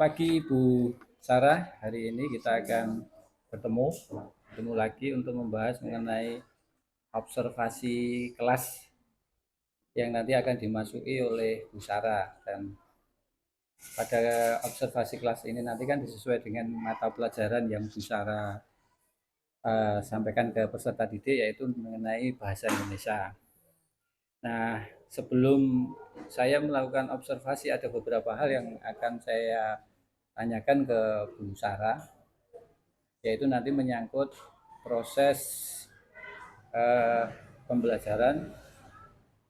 pagi Bu Sarah. Hari ini kita akan bertemu lagi untuk membahas mengenai observasi kelas yang nanti akan dimasuki oleh Bu Sarah. Dan pada observasi kelas ini nanti kan disesuai dengan mata pelajaran yang Bu Sarah sampaikan ke peserta didik, yaitu mengenai bahasa Indonesia. Nah, sebelum saya melakukan observasi, ada beberapa hal yang akan saya tanyakan ke Bu Sarah, yaitu nanti menyangkut proses eh, pembelajaran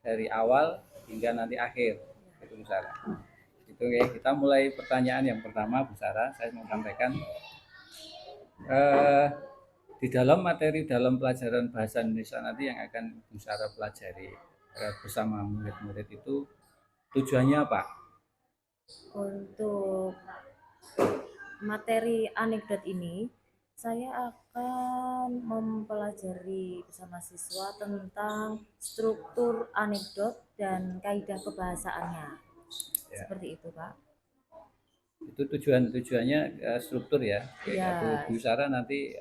dari awal hingga nanti akhir, itu Bu Sarah. Itu ya, kita mulai pertanyaan yang pertama Bu Sarah. Saya mau sampaikan eh, di dalam materi dalam pelajaran bahasa Indonesia nanti yang akan Bu Sarah pelajari bersama murid-murid itu tujuannya apa? Untuk materi anekdot ini, saya akan mempelajari bersama siswa tentang struktur anekdot dan kaidah kebahasaannya. Ya, Seperti itu, Pak. itu tujuannya struktur ya. Bu Ya, Sarah nanti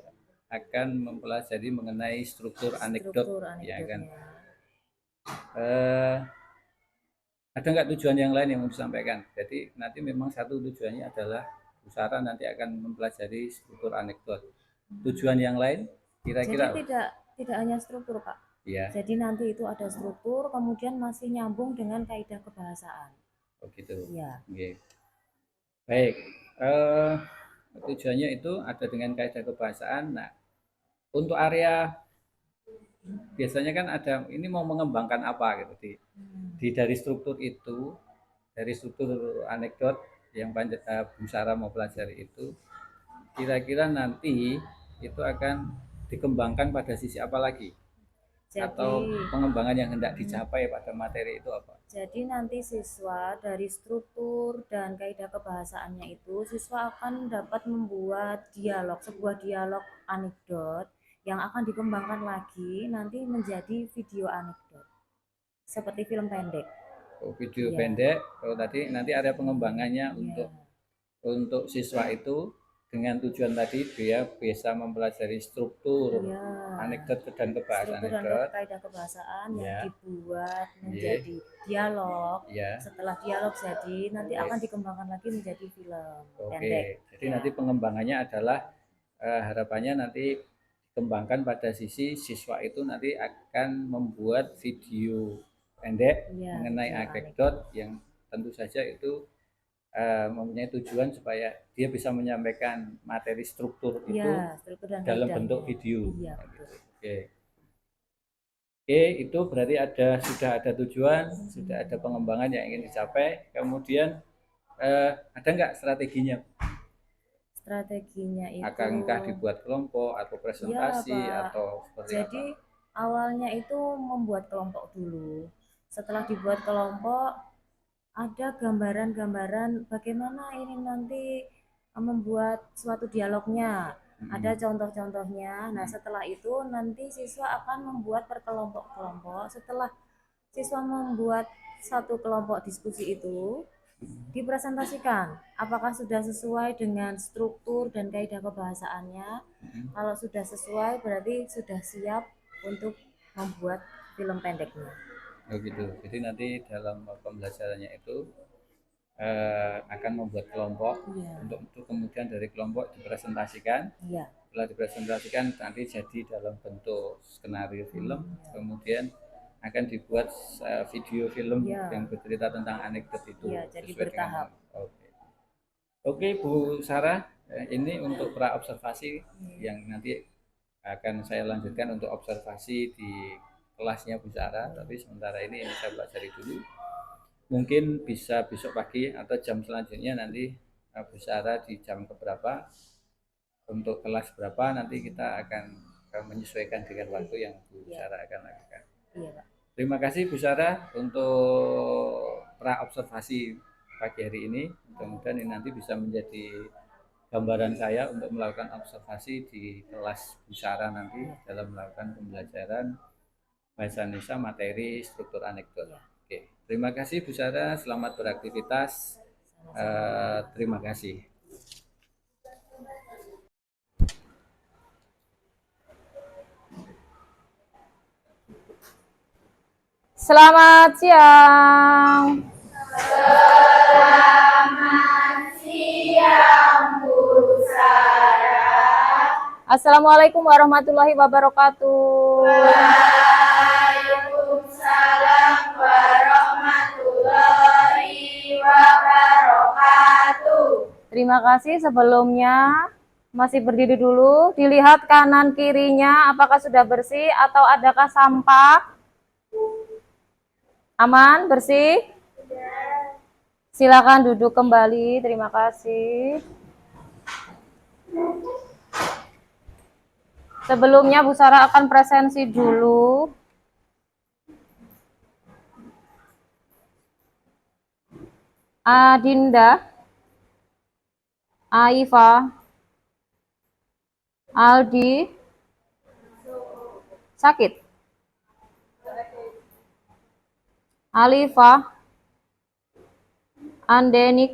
akan mempelajari mengenai struktur anekdot, struktur ya kan. anekdotnya. Eh, ada nggak tujuan yang lain yang mau disampaikan? Jadi nanti memang satu tujuannya adalah Bu Sarah nanti akan mempelajari struktur anekdot. Tujuan yang lain Jadi kira-kira? tidak hanya struktur, Pak. Ya, Jadi nanti itu ada struktur, kemudian masih nyambung dengan kaidah kebahasaan. oh gitu. Ya, Oke. Baik. Eh, tujuannya itu ada dengan kaidah kebahasaan. Nah, untuk area biasanya kan ada ini mau mengembangkan apa gitu di dari struktur itu, dari struktur anekdot yang Bu Sarah mau pelajari itu, kira-kira nanti itu akan dikembangkan pada sisi apa lagi? jadi Atau pengembangan yang hendak dicapai pada materi itu apa? Jadi nanti siswa dari struktur dan kaidah kebahasaannya itu, siswa akan dapat membuat sebuah dialog anekdot yang akan dikembangkan lagi nanti menjadi video anekdot, seperti film pendek. Oh, video Iya, pendek. Kalau tadi nanti ada pengembangannya iya, untuk siswa itu dengan tujuan tadi dia bisa mempelajari struktur iya. anekdot dan kebahasaan Struktur dan anekdot. kaidah kebahasaan yang Ya, dibuat ya, menjadi dialog. ya. Setelah dialog jadi, nanti Oke. akan dikembangkan lagi menjadi film pendek. Oke. Jadi Ya, nanti pengembangannya adalah harapannya nanti dikembangkan pada sisi siswa itu nanti akan membuat video pendek iya, mengenai video anekdot anekdot. yang tentu saja itu mempunyai tujuan supaya dia bisa menyampaikan materi struktur Iya, itu struktur dan dalam bentuk kaidahnya. video. Iya, Nah, betul. gitu. Oke. Oke, itu berarti sudah ada tujuan, sudah ada pengembangan yang ingin dicapai. Kemudian ada nggak strateginya? Strateginya itu, Akankah dibuat kelompok atau ya presentasi Pak. atau seperti apa? Jadi awalnya itu membuat kelompok dulu. Setelah dibuat kelompok, ada gambaran-gambaran bagaimana ini nanti membuat suatu dialognya. Ada Hmm. contoh-contohnya. Nah, setelah itu nanti siswa akan membuat per kelompok-kelompok. Setelah siswa membuat satu kelompok diskusi itu, dipresentasikan apakah sudah sesuai dengan struktur dan kaidah kebahasaannya. Kalau sudah sesuai berarti sudah siap untuk membuat film pendeknya. Oh gitu. Jadi nanti dalam pembelajarannya itu akan membuat kelompok Iya, untuk kemudian dari kelompok dipresentasikan. iya, Setelah dipresentasikan nanti jadi dalam bentuk skenario film, iya, kemudian akan dibuat video film yang iya, bercerita tentang anekdot itu iya, jadi sesuai dengan. bertahap. Oke. Oke Bu Sarah, ini untuk pra observasi Iya, yang nanti akan saya lanjutkan untuk observasi di kelasnya Bu Sarah, tapi iya, sementara ini saya pelajari dulu. Mungkin bisa besok pagi atau jam selanjutnya nanti Bu Sarah di jam keberapa untuk kelas berapa nanti kita akan menyesuaikan dengan waktu yang Bu iya, Sarah akan lakukan. iya Pak. Terima kasih Bu Sarah untuk pra observasi pagi hari ini. Mudah-mudahan ini nanti bisa menjadi gambaran saya untuk melakukan observasi di kelas Bu Sarah nanti Iya, dalam melakukan pembelajaran bahasa Indonesia materi struktur anekdot. iya. Oke, terima kasih Bu Sarah. Selamat beraktivitas. Terima kasih. Selamat siang. Assalamualaikum warahmatullahi wabarakatuh. Terima kasih. Sebelumnya masih berdiri dulu, dilihat kanan kirinya apakah sudah bersih atau adakah sampah. Aman, bersih? Silakan duduk kembali. Terima kasih. Sebelumnya Bu Sarah akan presensi dulu. Adinda, Aifa, Aldi, sakit. Alifa, Andenik,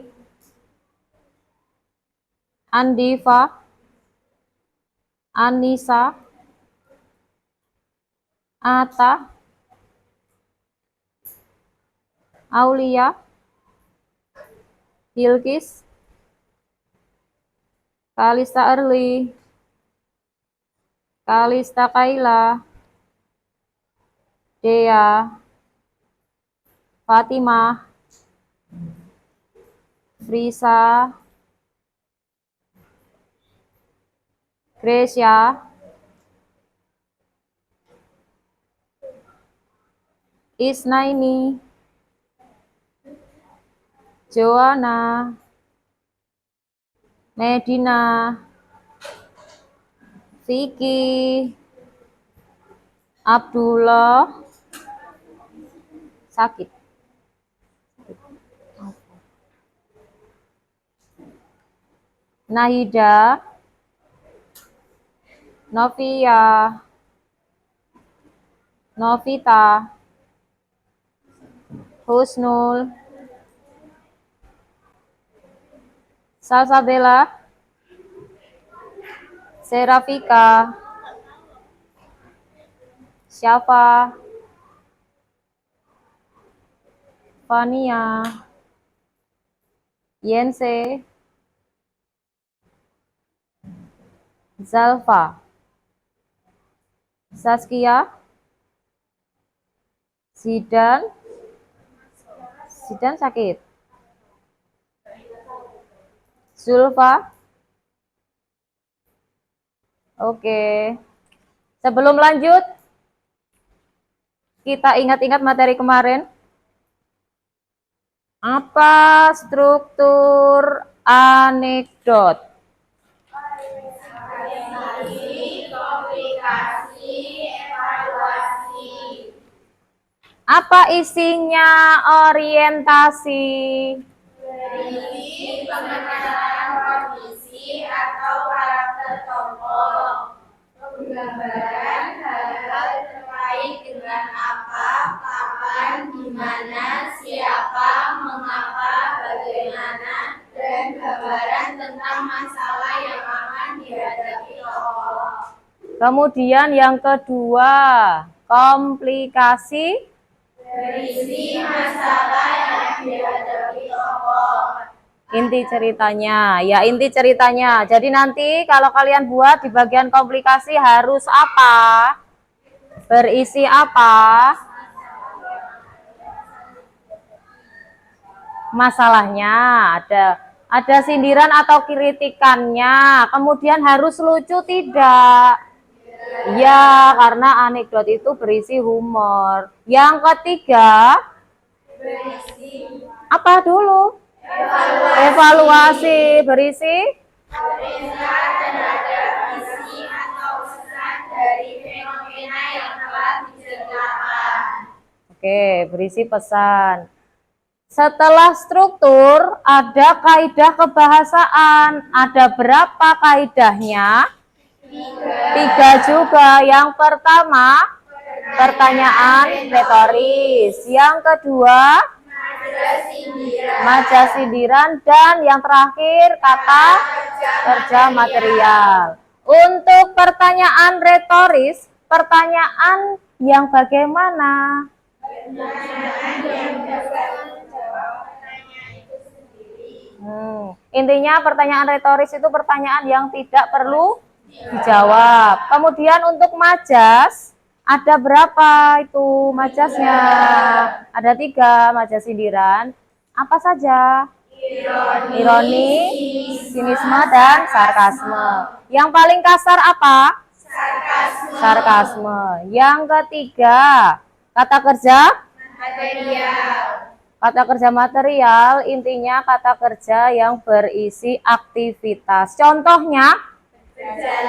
Andifa, Anissa, Ata, Aulia, Bilkis, Kalista Erli, Kalista Kaila, Dea, Fatimah, Frisa, Gracia, Isnaini, Joanna, Medina, Vicky, Abdullah, sakit. Nahida, Novia, Novita, Husnul, Salsabella, Serafika, Syafa, Fania, Yense, Zalfa, Saskia, Zidan sakit. Zulfa. Oke. Sebelum lanjut, kita ingat-ingat materi kemarin. Apa struktur anekdot? Apa isinya orientasi? Berisi pengenalan kondisi atau karakter tokoh, penggambaran hal-hal terkait dengan apa, kapan, di mana, siapa, mengapa, bagaimana, dan gambaran tentang masalah yang akan dihadapi tokoh. Kemudian yang kedua, komplikasi. Berisi masalah yang dihadapi tokoh. Inti ceritanya, ya inti ceritanya. Jadi nanti kalau kalian buat di bagian komplikasi harus apa? Berisi apa? Masalahnya ada sindiran atau kritikannya. Kemudian harus lucu tidak? Ya, karena anekdot itu berisi humor. Yang ketiga, apa dulu? Evaluasi. Berisi? Dan ada visi atau pesan dari fenomena yang telah diceritakan. Oke, berisi pesan. Setelah struktur, ada kaidah kebahasaan. Ada berapa kaidahnya? Tiga juga. Yang pertama, pertanyaan retoris. Yang kedua, Maja sindiran, dan yang terakhir kata kerja material. Untuk pertanyaan retoris, pertanyaan yang bagaimana? Intinya pertanyaan retoris itu pertanyaan yang tidak perlu dijawab. Kemudian untuk majas, ada berapa itu majasnya? Ada 3 majas sindiran. Apa saja? Ironi, sinisme, dan sarkasme. Yang paling kasar apa? Sarkasme. Yang ketiga, kata kerja? Kata kerja material, intinya kata kerja yang berisi aktivitas. Contohnya,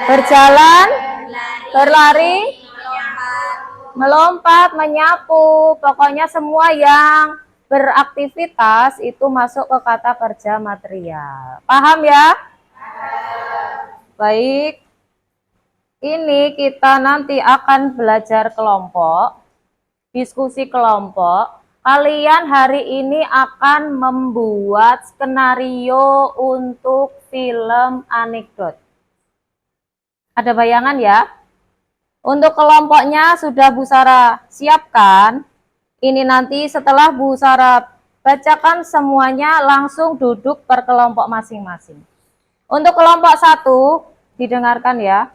berjalan, berlari, melompat, menyapu. Pokoknya semua yang beraktivitas itu masuk ke kata kerja material. Paham ya? Baik. Ini kita nanti akan belajar kelompok, diskusi kelompok. Kalian hari ini akan membuat skenario untuk film anekdot. Ada bayangan ya? Untuk kelompoknya sudah Bu Sarah siapkan. Ini nanti setelah Bu Sarah bacakan semuanya, langsung duduk per kelompok masing-masing. Untuk kelompok 1, didengarkan ya.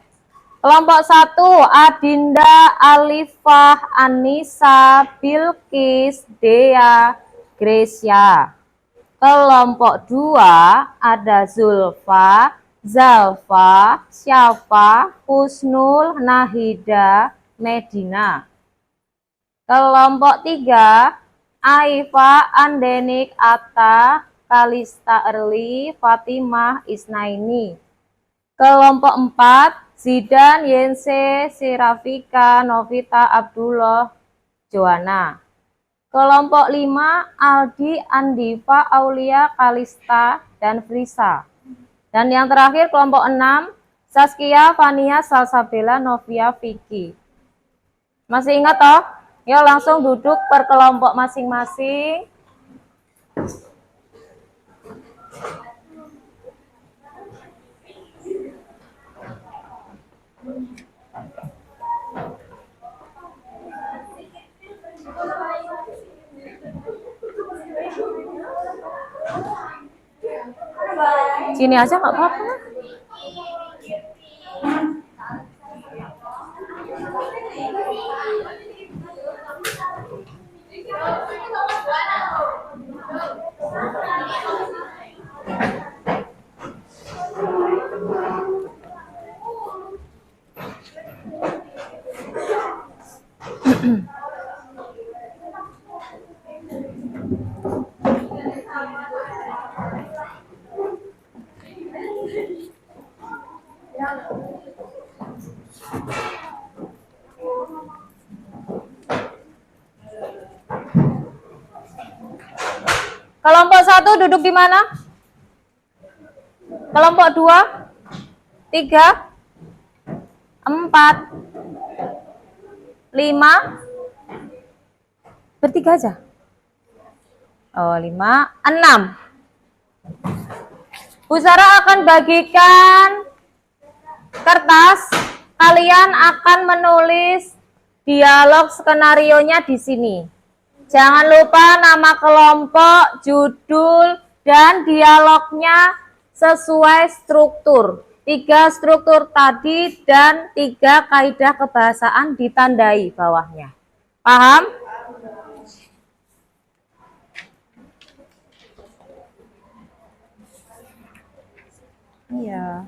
Kelompok 1, Adinda, Alifah, Anissa, Bilkis, Dea, Gracia. Kelompok 2, ada Zulfa, Zalfa, Syafa, Husnul, Nahida, Medina. Kelompok 3, Aifa, Andenik, Atta, Kalista, Erli, Fatimah, Isnaini. Kelompok 4, Zidan, Yense, Sirafika, Novita, Abdullah, Joana. Kelompok 5, Aldi, Andifa, Aulia, Kalista, dan Frisa. Dan yang terakhir kelompok 6, Saskia, Fania, Salsabella, Novia, Vicky. Masih ingat toh? Yuk langsung duduk per kelompok masing-masing. Sini aja nggak apa-apa. Kelompok 1 duduk di mana? Kelompok 2, 3, 4, 5, bertiga aja. Oh, 5, 6. Bu Sarah akan bagikan kertas. Kalian akan menulis dialog skenarionya di sini. Jangan lupa nama kelompok, judul, dan dialognya sesuai struktur. 3 struktur tadi dan 3 kaidah kebahasaan ditandai bawahnya. Paham? Iya.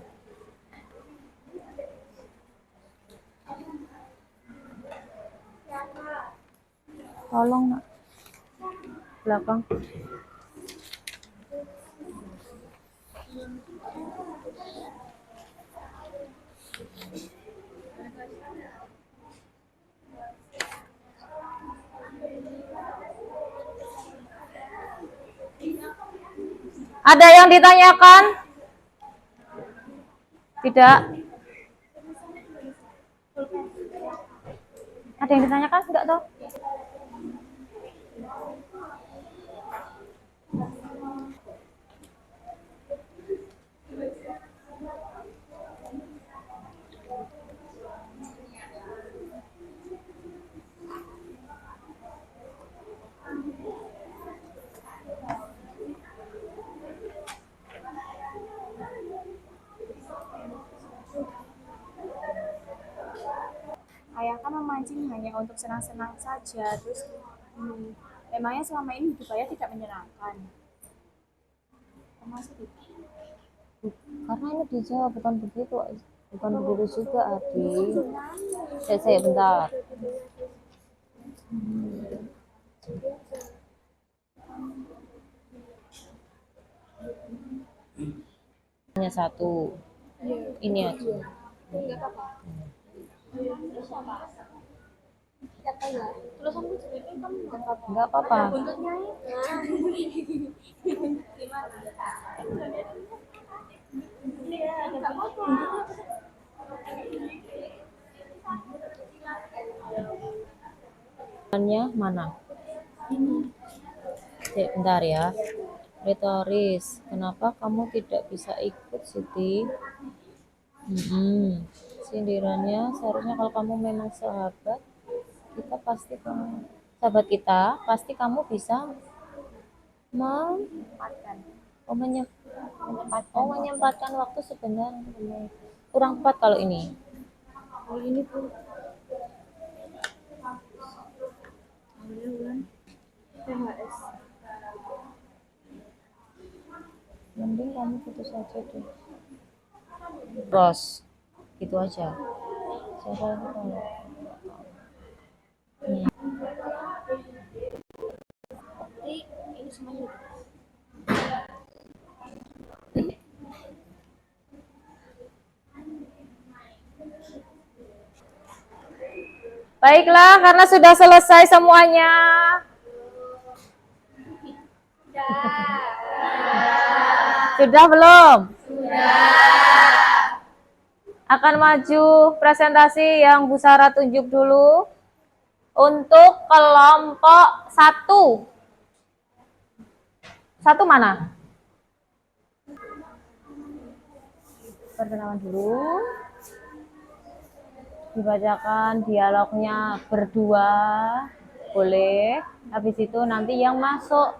Tolong, Nak. Belakang. Ada yang ditanyakan? Tidak. Ada yang ditanyakan? Enggak tahu. Ayah kan memancing hanya untuk senang-senang saja. Terus memangnya selama ini hidup ayah tidak menyenangkan? Termasuk itu. Karena ini dijawab bukan begitu, bukan begitu juga Adi. Saya bentar. Hanya satu. Ini aja. Enggak apa-apa. Terus apa? Tidak tahu ya. Terus aku cerita kamu Enggak apa-apa. buntutnya ya. Gimana? Iya, enggak apa-apa. Mana? Bentar ya. Retoris. Kenapa kamu tidak bisa ikut, Siti? Sindirannya seharusnya kalau kamu memang sahabat kita pasti kamu sahabat kita pasti kamu bisa menyempatkan waktu sebenarnya kurang tepat kalau ini Tuh. Bulan PHS. mending kamu putus aja deh terus gitu aja siapa yang tahu Jadi ini semuanya. baiklah karena sudah selesai semuanya sudah belum akan maju presentasi yang Bu Sarah tunjuk dulu untuk kelompok satu mana? Perkenalan dulu. Dibacakan dialognya berdua. Boleh. Habis itu nanti yang masuk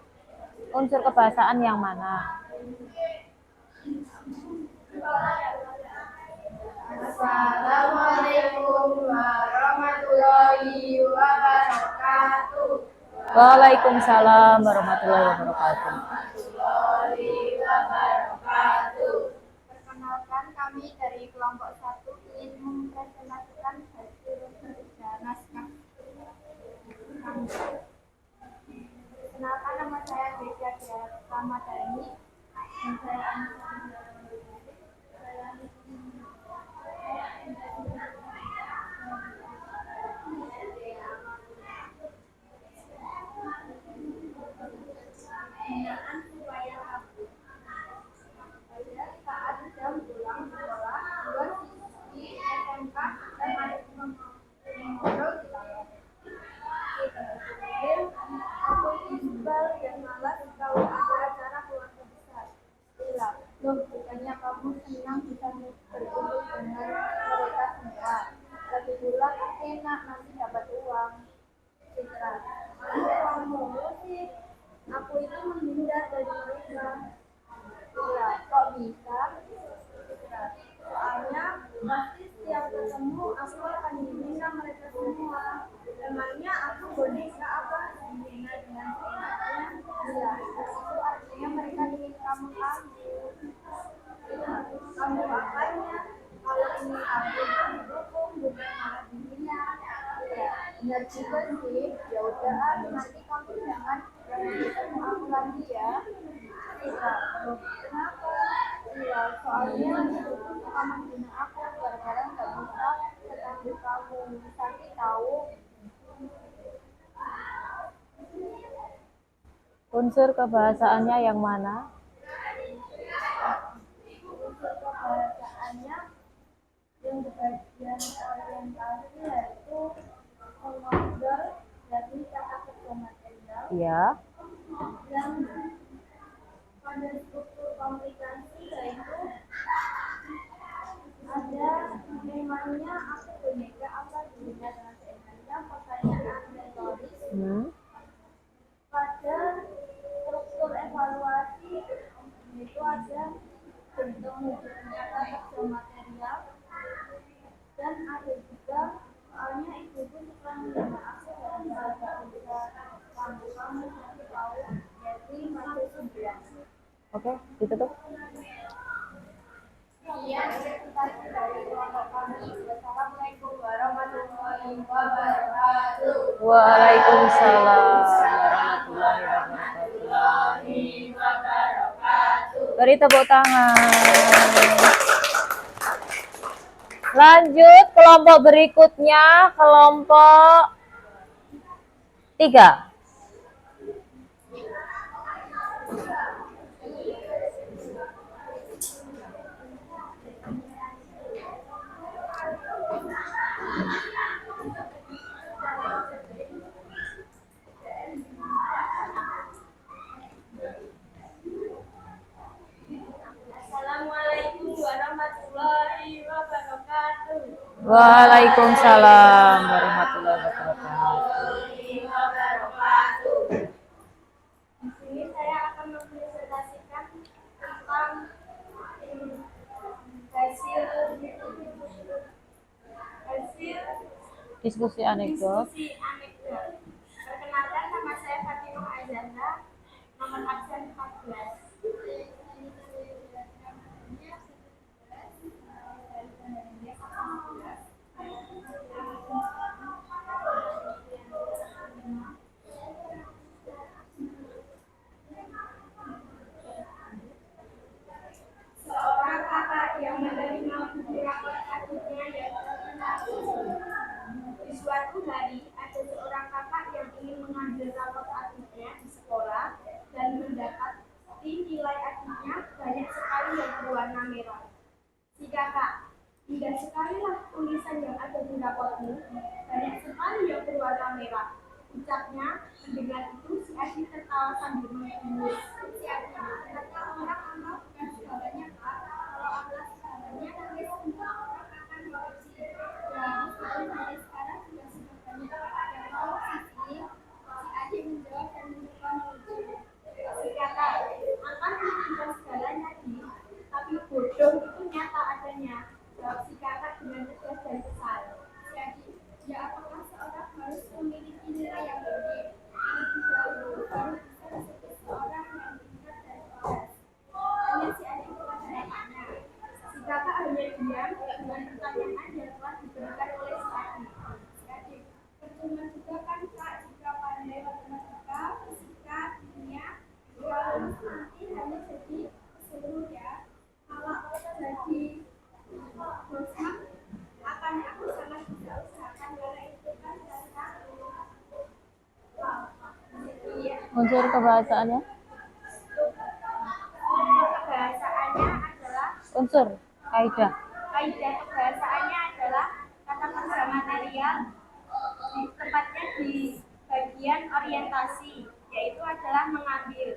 unsur kebahasaan yang mana? Assalamualaikum warahmatullahi wabarakatuh. Waalaikumsalam warahmatullahi wabarakatuh. Perkenalkan kami dari kelompok 1 ingin mempresentasikan hasil kerja naskah kami. Perkenalkan nama saya Desya Ramadhani dan saya pembinaan supaya aku. Pada saat jam pulang sekolah, dua siswi SMK dan adik mengobrol di taman. Aku Iqbal dan malas kalau ada acara keluarga besar. Bila, loh bukannya kamu senang bisa berkumpul dengan mereka semua. Lagi pula kan enak nanti dapat uang. Citra, kamu sih. Aku itu menghindar dari mereka. Bila, kok bisa? Citra, soalnya pasti setiap ketemu aku akan menghina mereka semua. Emangnya aku boneka apa menghina dengan seenaknya? Iya, itu artinya mereka ingin kamu kabur. Kamu apanya? Kalau ini aku didukung, bukan malah dihina. Iya, benar juga sih. Ya udah, nanti kamu jangan ketemu aku lagi ya. Iya, loh, kenapa? Iya, soalnya itu suka menghina aku gara-gara nggak bisa ketemu kamu. Sakit tahu. Unsur kebahasaannya yang mana? Unsur kebahasaannya yang bagian orientasi yaitu mengobrol dari kata kerja material Iya. yang pada struktur komunikasi yaitu ada temanya aku boneka apa dirinya dengan seenaknya pertanyaan retoris. Pada struktur evaluasi itu ada bertemu dengan kata kerja material dan ada juga Awalnya ibuku suka minta aku dan sahabat bisa kamu nanti tahu jadi masih 9. Oke, ditutup. Sekian presentasi dari kelompok kami. Wassalamualaikum warahmatullahi wabarakatuh. Waalaikumsalam warahmatullahi wabarakatuh. Beri tepuk tangan. Lanjut kelompok berikutnya, kelompok 3. Assalamualaikum warahmatullahi wabarakatuh. Waalaikumsalam warahmatullahi wabarakatuh. Di sini saya akan mempresentasikan tentang hasil Diskusi anekdot. diskusi anekdot. Perkenalkan, nama saya Fatimah Azanda, nomor absen 14. Seorang kakak yang menerima buku rapor adiknya yang terkena. Di suatu hari, ada seorang kakak yang ingin mengambil rapor adiknya di sekolah dan mendapati nilai adiknya banyak sekali yang berwarna merah. Si kakak, indah sekali lah tulisan yang ada di raportmu, banyak sekali yang berwarna merah. Ucapnya, mendengar itu si adik tertawa sambil menghibur. Si adik, ternyata orang anggap bukan segalanya Kak. Kalau adalah segalanya, nanti semua orang akan mengerti. Ya, meskipun sampai sekarang sudah segalanya. Ya kalau Sisi, si adik menjawab dan mendepan lucu. Si kakak, akan bukan segalanya Di, tapi bodoh itu nyata adanya. Jawab si kakak dengan tegas dan kesal. Si adik, ya apakah seorang harus memiliki nilai yang tinggi? Terlebih dahulu baru bisa disebut seorang yang pintar dan cerdas. Tanya si adik kepada kakaknya. Si kakak hanya diam dengan pertanyaan yang telah diberikan oleh si adik. Si adik, percuma juga kan Kak jika pandai matematika, fisika, kimia, kalau lulus nanti hanya jadi pesuruh ya. Kalau jadi bosman, akan aku sangat bisa usahakan karena itu kan dasar Unsur kebahasaannya. kebahasaannya adalah Unsur kaidah. kaidah kebahasaannya adalah kata kerja material tepatnya di bagian orientasi, yaitu adalah mengambil.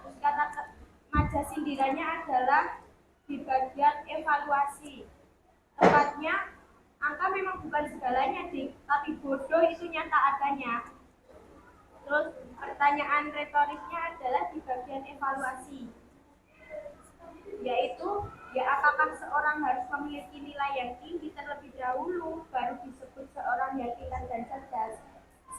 Terus kata maja sindirannya adalah di bagian evaluasi, tepatnya angka memang bukan segalanya Dik, tapi bodoh itu nyata adanya. Terus pertanyaan retorisnya adalah di bagian evaluasi, yaitu ya apakah seorang harus memiliki nilai yang tinggi terlebih dahulu baru disebut seorang yang pintar dan cerdas.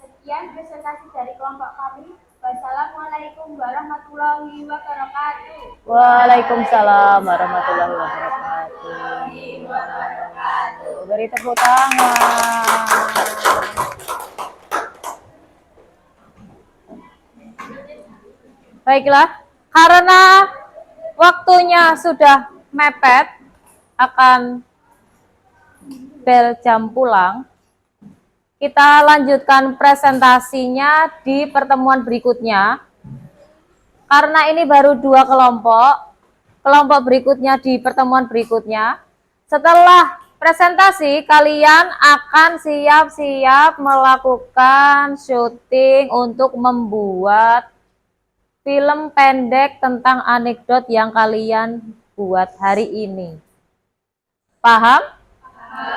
Sekian presentasi dari kelompok kami. Wassalamualaikum warahmatullahi wabarakatuh. Waalaikumsalam warahmatullahi wabarakatuh. Beri tepuk tangan. Baiklah, karena waktunya sudah mepet, akan bel jam pulang. Kita lanjutkan presentasinya di pertemuan berikutnya. Karena ini baru 2 kelompok berikutnya di pertemuan berikutnya. Setelah presentasi, kalian akan siap-siap melakukan syuting untuk membuat film pendek tentang anekdot yang kalian buat hari ini. Paham?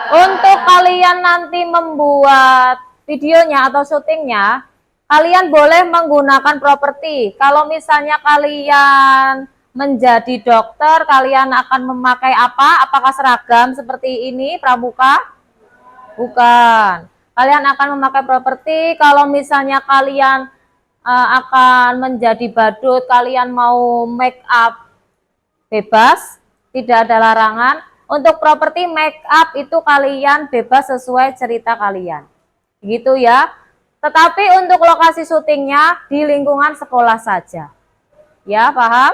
Untuk kalian nanti membuat videonya atau syutingnya, kalian boleh menggunakan properti. Kalau misalnya kalian menjadi dokter, kalian akan memakai apa? Apakah seragam seperti ini, pramuka? Bukan. kalian akan memakai properti. Kalau misalnya kalian akan menjadi badut, kalian mau make up, bebas, tidak ada larangan. Untuk properti make up itu kalian bebas sesuai cerita kalian, gitu ya. Tetapi untuk lokasi syutingnya di lingkungan sekolah saja, ya, paham?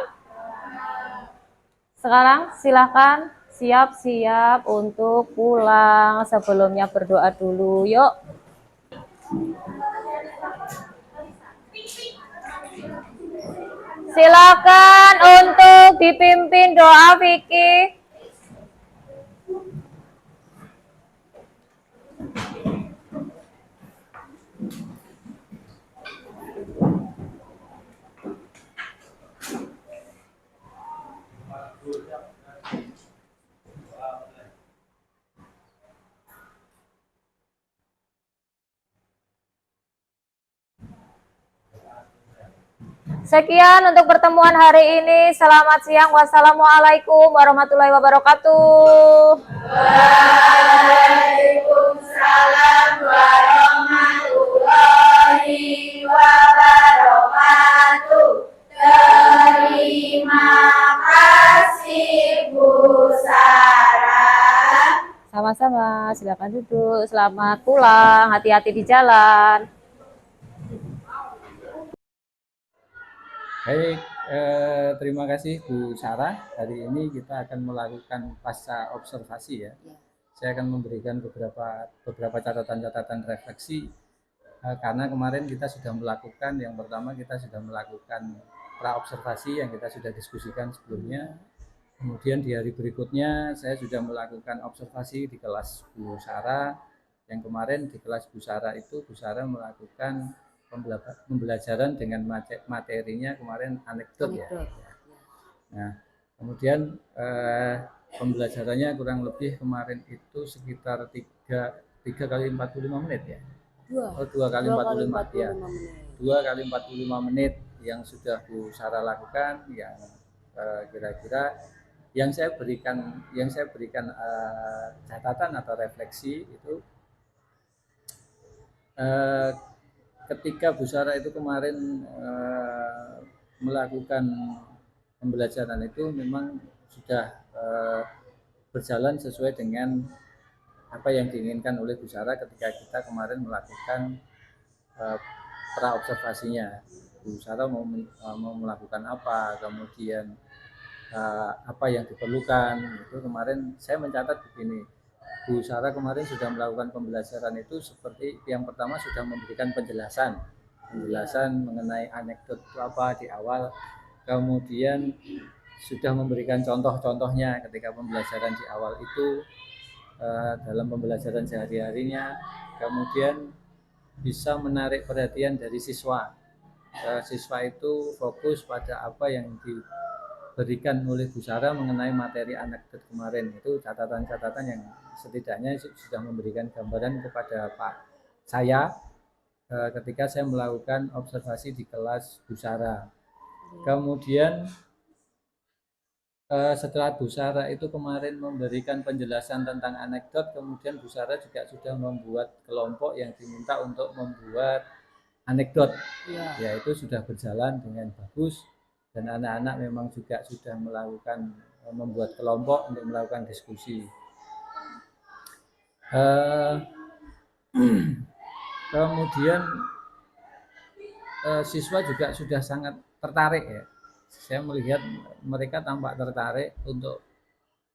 Sekarang silahkan siap-siap untuk pulang. Sebelumnya berdoa dulu, yuk. Silakan untuk dipimpin doa Vicky. Sekian untuk pertemuan hari ini. Selamat siang. Wassalamualaikum warahmatullahi wabarakatuh. Waalaikumsalam warahmatullahi wabarakatuh. Terima kasih Bu Sarah. Sama-sama. Silakan duduk. Selamat pulang. Hati-hati di jalan. Baik, terima kasih Bu Sarah. Hari ini kita akan melakukan pasca observasi ya. Saya akan memberikan beberapa catatan-catatan refleksi karena kemarin kita sudah melakukan, yang pertama kita sudah melakukan pra observasi yang kita sudah diskusikan sebelumnya. Kemudian di hari berikutnya saya sudah melakukan observasi di kelas Bu Sarah. Yang kemarin di kelas Bu Sarah itu Bu Sarah melakukan pembelajaran dengan materinya kemarin anekdot ya. Nah, kemudian pembelajarannya kurang lebih kemarin itu sekitar 3 kali 45 menit ya. 2 kali 45 ya. 2 kali 45 menit yang sudah Bu Sarah lakukan, yang kira-kira yang saya berikan catatan atau refleksi itu ketika Bu Sarah itu kemarin melakukan pembelajaran itu memang sudah berjalan sesuai dengan apa yang diinginkan oleh Bu Sarah ketika kita kemarin melakukan pra observasinya. Bu Sarah mau melakukan apa, kemudian apa yang diperlukan. Itu kemarin saya mencatat begini. Bu Sarah kemarin sudah melakukan pembelajaran itu seperti yang pertama sudah memberikan penjelasan mengenai anekdot itu apa di awal, kemudian sudah memberikan contoh-contohnya ketika pembelajaran di awal itu dalam pembelajaran sehari-harinya, kemudian bisa menarik perhatian dari siswa. Siswa itu fokus pada apa yang diberikan oleh Bu Sarah mengenai materi anekdot kemarin. Itu catatan-catatan yang setidaknya sudah memberikan gambaran kepada saya ketika saya melakukan observasi di kelas Bu Sarah. Kemudian setelah Bu Sarah itu kemarin memberikan penjelasan tentang anekdot, kemudian Bu Sarah juga sudah membuat kelompok yang diminta untuk membuat anekdot. Ya, itu sudah berjalan dengan bagus dan anak-anak memang juga sudah melakukan membuat kelompok untuk melakukan diskusi. Kemudian siswa juga sudah sangat tertarik ya. Saya melihat mereka tampak tertarik untuk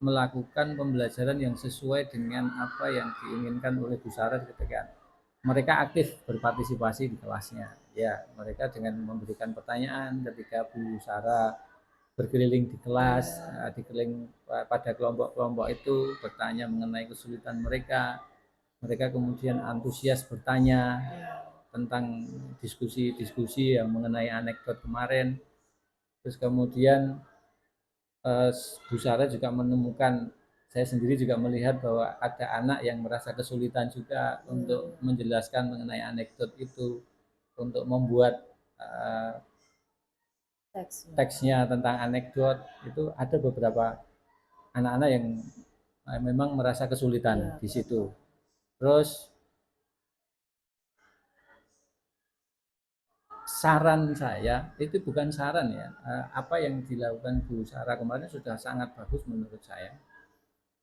melakukan pembelajaran yang sesuai dengan apa yang diinginkan oleh Bu Sarah ketika mereka aktif berpartisipasi di kelasnya. Ya, mereka dengan memberikan pertanyaan ketika Bu Sarah berkeliling di kelas, dikeliling pada kelompok-kelompok itu bertanya mengenai kesulitan mereka. Mereka kemudian antusias bertanya tentang diskusi-diskusi yang mengenai anekdot kemarin. Terus kemudian Bu Sarah juga menemukan, saya sendiri juga melihat bahwa ada anak yang merasa kesulitan juga untuk menjelaskan mengenai anekdot itu, untuk membuat teksnya tentang anekdot. Itu ada beberapa anak-anak yang memang merasa kesulitan di situ. Terus saran saya itu bukan saran ya, apa yang dilakukan Bu Sarah kemarin sudah sangat bagus menurut saya.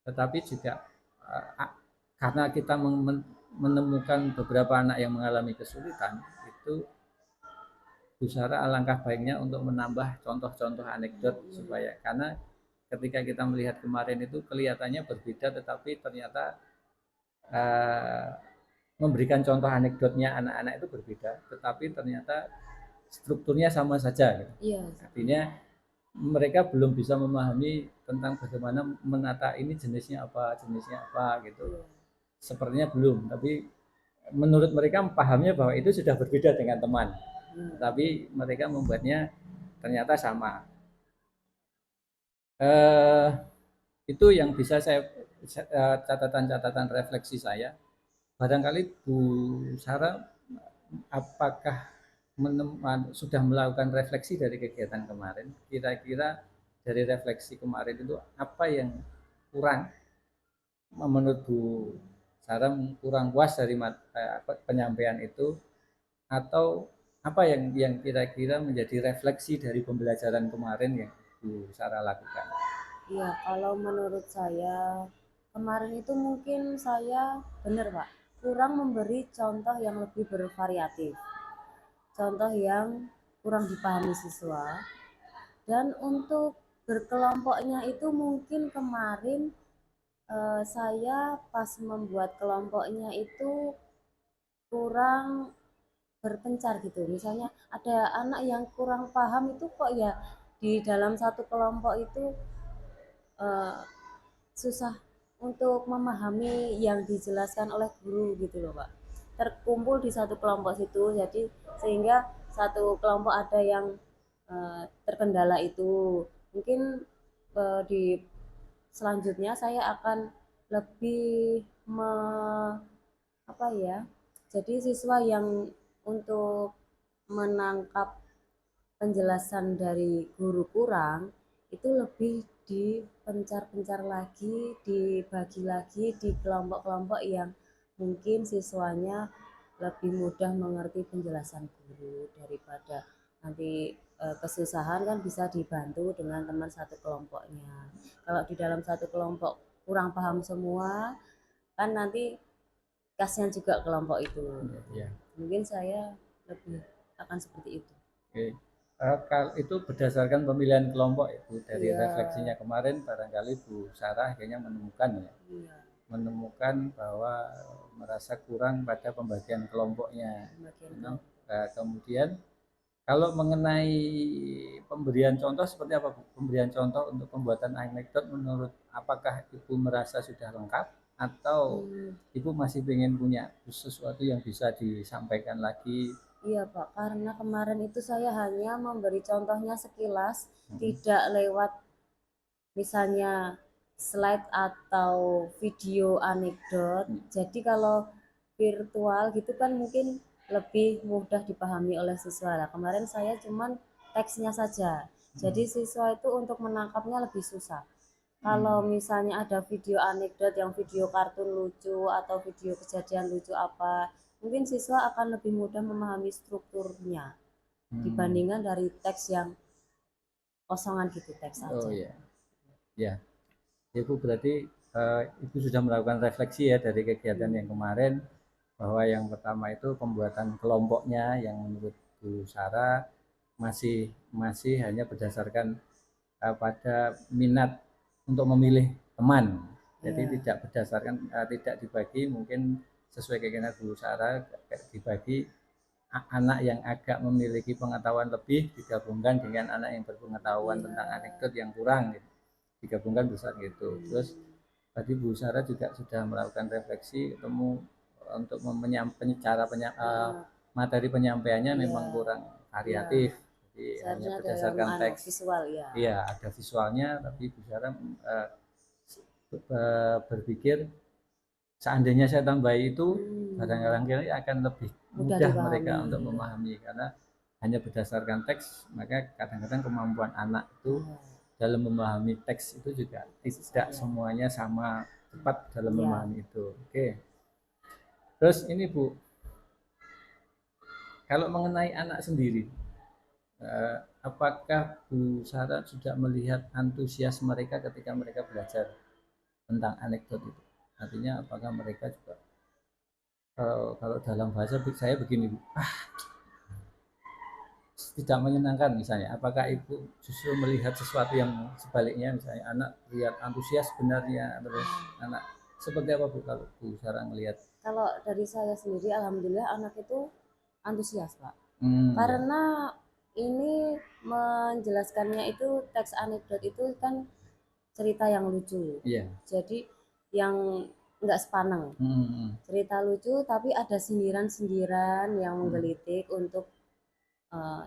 Tetapi juga karena kita menemukan beberapa anak yang mengalami kesulitan, itu Bu Sarah alangkah baiknya untuk menambah contoh-contoh anekdot supaya, karena ketika kita melihat kemarin itu kelihatannya berbeda tetapi ternyata eh, memberikan contoh anekdotnya anak-anak itu berbeda tetapi ternyata strukturnya sama saja gitu. Iya. Artinya mereka belum bisa memahami tentang bagaimana menata ini jenisnya apa gitu. Iya. Sepertinya belum, tapi menurut mereka pahamnya bahwa itu sudah berbeda dengan teman. Tapi mereka membuatnya ternyata sama. Itu yang bisa saya catatan-catatan refleksi saya. Barangkali Bu Sarah apakah sudah melakukan refleksi dari kegiatan kemarin? Kira-kira dari refleksi kemarin itu apa yang kurang menurut Bu Sarah, kurang puas dari penyampaian itu, atau apa yang kira-kira menjadi refleksi dari pembelajaran kemarin yang Bu Sarah lakukan? Iya, kalau menurut saya kemarin itu mungkin saya benar Pak, kurang memberi contoh yang lebih bervariatif, contoh yang kurang dipahami siswa. Dan untuk berkelompoknya itu mungkin kemarin saya pas membuat kelompoknya itu kurang berpencar gitu. Misalnya ada anak yang kurang paham itu kok ya di dalam satu kelompok itu eh, susah untuk memahami yang dijelaskan oleh guru gitu loh Pak, terkumpul di satu kelompok situ, jadi sehingga satu kelompok ada yang terkendala itu. Mungkin di selanjutnya saya akan lebih apa ya, jadi siswa yang untuk menangkap penjelasan dari guru kurang itu lebih dipencar-pencar lagi, dibagi lagi di kelompok-kelompok yang mungkin siswanya lebih mudah mengerti penjelasan guru, daripada nanti kesusahan kan bisa dibantu dengan teman satu kelompoknya. Kalau di dalam satu kelompok kurang paham semua kan nanti kasihan juga kelompok itu. Ya. Mungkin saya lebih akan seperti itu. Oke. Itu berdasarkan pemilihan kelompok itu dari Iya. refleksinya kemarin, barangkali Bu Sarah akhirnya menemukan ya, Iya. menemukan bahwa merasa kurang pada pembagian kelompoknya. Kemudian kalau mengenai pemberian contoh seperti apa Bu? Pemberian contoh untuk pembuatan anekdot menurut apakah Ibu merasa sudah lengkap atau Ibu masih ingin punya sesuatu yang bisa disampaikan lagi? Iya Pak, karena kemarin itu saya hanya memberi contohnya sekilas, tidak lewat misalnya slide atau video anekdot. Jadi kalau virtual gitu kan mungkin lebih mudah dipahami oleh siswa. Nah, kemarin saya cuman teksnya saja. Jadi siswa itu untuk menangkapnya lebih susah. Kalau misalnya ada video anekdot yang video kartun lucu atau video kejadian lucu apa, mungkin siswa akan lebih mudah memahami strukturnya dibandingkan dari teks yang kosongan gitu, teks saja. Oh ya, ya. Ibu berarti Ibu sudah melakukan refleksi ya dari kegiatan yang kemarin, bahwa yang pertama itu pembuatan kelompoknya yang menurut Bu Sarah masih masih hanya berdasarkan pada minat untuk memilih teman. Jadi tidak berdasarkan tidak dibagi, mungkin sesuai keinginan Bu Sarah dibagi anak yang agak memiliki pengetahuan lebih digabungkan dengan anak yang berpengetahuan tentang anekdot yang kurang gitu, digabungkan besar gitu. Terus tadi Bu Sarah juga sudah melakukan refleksi, ketemu untuk cara materi penyampaiannya memang kurang variatif, jadi hanya berdasarkan teks visual ya. Iya, ada visualnya, tapi Bu Sarah berpikir seandainya saya tambah itu barangkali akan lebih mudah mereka untuk memahami, karena hanya berdasarkan teks, maka kadang-kadang kemampuan anak itu dalam memahami teks itu juga tidak semuanya sama cepat dalam memahami itu. Oke. Terus ini Bu, kalau mengenai anak sendiri, apakah Bu Sarah sudah melihat antusias mereka ketika mereka belajar tentang anekdot itu? Artinya apakah mereka juga kalau dalam bahasa saya begini, Bu, tidak menyenangkan misalnya, apakah ibu justru melihat sesuatu yang sebaliknya, misalnya anak lihat antusias sebenarnya, terus anak seperti apa Bu kalau Bu Sarah ngelihat? Kalau dari saya sendiri, alhamdulillah anak itu antusias, Pak. Ya, Karena ini menjelaskannya itu teks anekdot itu kan cerita yang lucu. iya. Jadi yang enggak sepaneng. Cerita lucu tapi ada sindiran-sindiran yang menggelitik untuk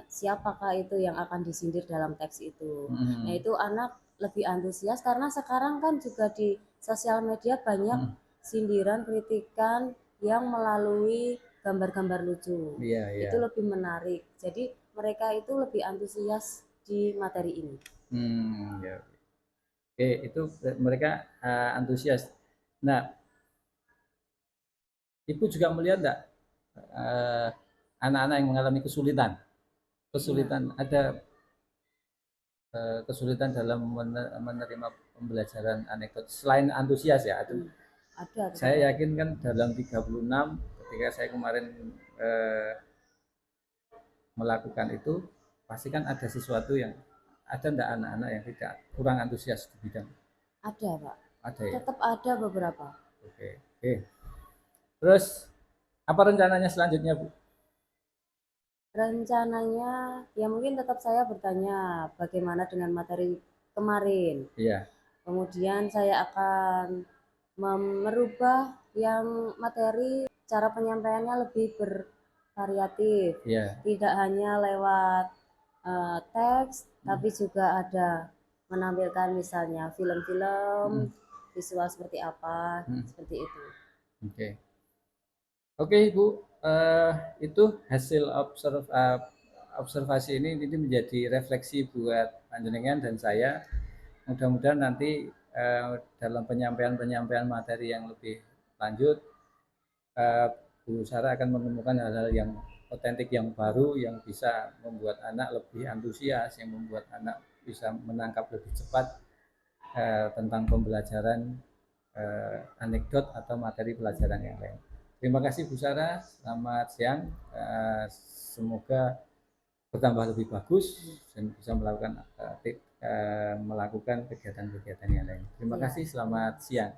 siapakah itu yang akan disindir dalam teks itu. Nah, itu anak lebih antusias karena sekarang kan juga di sosial media banyak sindiran, kritikan yang melalui gambar-gambar lucu. Iya, iya. Itu lebih menarik. Jadi mereka itu lebih antusias di materi ini. Ya. Oke, itu mereka antusias. Nah, ibu juga melihat enggak anak-anak yang mengalami kesulitan? Ya, Ada kesulitan dalam menerima pembelajaran anekdot selain antusias ya. ada Saya beberapa. yakin kan dalam 36 ketika saya kemarin eh, melakukan itu pasti kan ada sesuatu yang ada enggak anak-anak yang tidak kurang antusias di bidang? Ada, Pak. Ada ya. Tetap ada beberapa. Oke. Oke. Terus apa rencananya selanjutnya, Bu? Rencananya ya mungkin tetap saya bertanya bagaimana dengan materi kemarin. Iya. Kemudian saya akan merubah yang materi cara penyampaiannya lebih bervariatif. Iya. Tidak hanya lewat teks, tapi juga ada menampilkan misalnya film-film, visual seperti apa, seperti itu. Oke. Oke, Ibu. Eh, itu hasil observasi ini menjadi refleksi buat panjenengan dan saya. Mudah-mudahan nanti dalam penyampaian materi yang lebih lanjut, eh, Bu Sarah akan menemukan hal-hal yang otentik, yang baru, yang bisa membuat anak lebih antusias, yang membuat anak bisa menangkap lebih cepat tentang pembelajaran anekdot atau materi pelajaran yang lain. Terima kasih Bu Sarah, selamat siang. Semoga bertambah lebih bagus dan bisa melakukan kegiatan-kegiatan yang lain. Terima kasih, selamat siang.